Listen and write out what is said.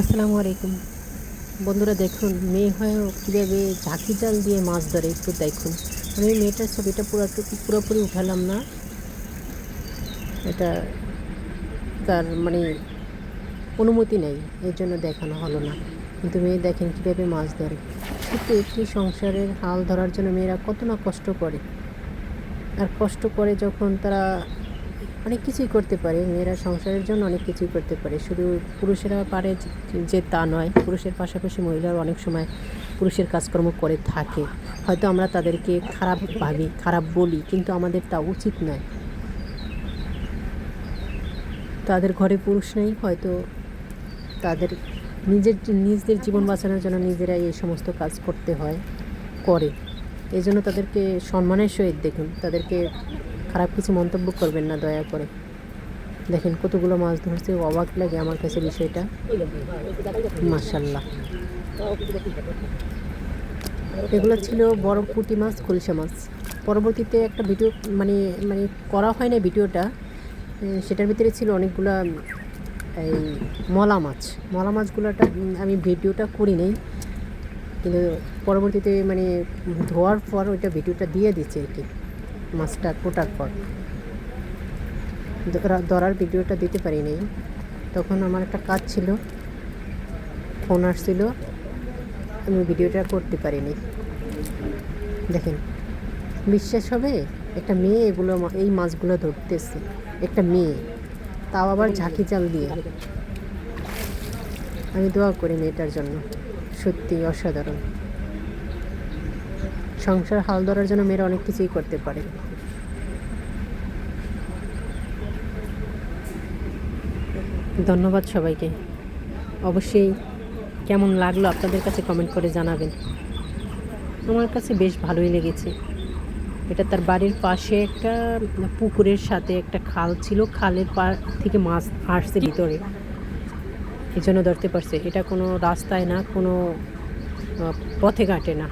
আসসালামু আলাইকুম বন্ধুরা, দেখুন মেয়ে হয়েও কীভাবে ঝাঁকি জাল দিয়ে মাছ ধরে একটু দেখুন। আমি মেয়েটার ছবিটা পুরোপুরি উঠালাম না, এটা তার অনুমতি নেই, এর জন্য দেখানো হলো না। কিন্তু মেয়ে দেখেন কীভাবে মাছ ধরে। কিন্তু একটি সংসারের হাল ধরার জন্য মেয়েরা কত না কষ্ট করে। আর কষ্ট করে যখন তারা অনেক কিছুই করতে পারে, মেয়েরা সংসারের জন্য অনেক কিছুই করতে পারে। শুধু পুরুষেরা পারে যে তা নয়, পুরুষের পাশাপাশি মহিলারা অনেক সময় পুরুষের কাজকর্ম করে থাকে। হয়তো আমরা তাদেরকে খারাপ ভাবি, খারাপ বলি, কিন্তু আমাদের তা উচিত নয়। তাদের ঘরে পুরুষ নেই, হয়তো তাদের নিজেদের জীবন বাঁচানোর জন্য নিজেরাই এই সমস্ত কাজ করতে হয়, করে। এই জন্য তাদেরকে সম্মানের সহিত দেখুন, তাদেরকে খারাপ কিছু মন্তব্য করবেন না দয়া করে। দেখেন কতগুলো মাছ ধরছে, অবাক লাগে আমার কাছে বিষয়টা। মাশাল্লাহ, এগুলো ছিল বড় পুঁটি মাছ, খুলশা মাছ। পরবর্তীতে একটা ভিডিও মানে মানে করা হয় না ভিডিওটা, সেটার ভিতরে ছিল অনেকগুলা এই মলা মাছগুলোটা আমি ভিডিওটা করি নাই, কিন্তু পরবর্তীতে ধোয়ার পর ওইটা ভিডিওটা দিয়ে দিচ্ছে আর কি। মাছটা কোটার পর ধরার ভিডিওটা দিতে পারি নাই, তখন আমার একটা কাজ ছিল, ফোন আসছিল, আমি ভিডিওটা করতে পারিনি। দেখেন, বিশ্বাস হবে একটা মেয়ে এই মাছগুলো ধরতেছে, একটা মেয়ে, তাও আবার ঝাঁকি জাল দিয়ে। আমি দোয়া করি মেয়েটার জন্য, সত্যি অসাধারণ। সংসার হাল ধরার জন্য মেয়েরা অনেক কিছুই করতে পারে। ধন্যবাদ সবাইকে। অবশ্যই কেমন লাগলো আপনাদের কাছে কমেন্ট করে জানাবেন। আমার কাছে বেশ ভালোই লেগেছে। এটা তার বাড়ির পাশে একটা পুকুরের সাথে একটা খাল ছিল, খালের পার থেকে মাছ আসছে ভিতরে, এই জন্য ধরতে পারছে। এটা কোনো রাস্তায় না, কোনো পথে ঘাটে না।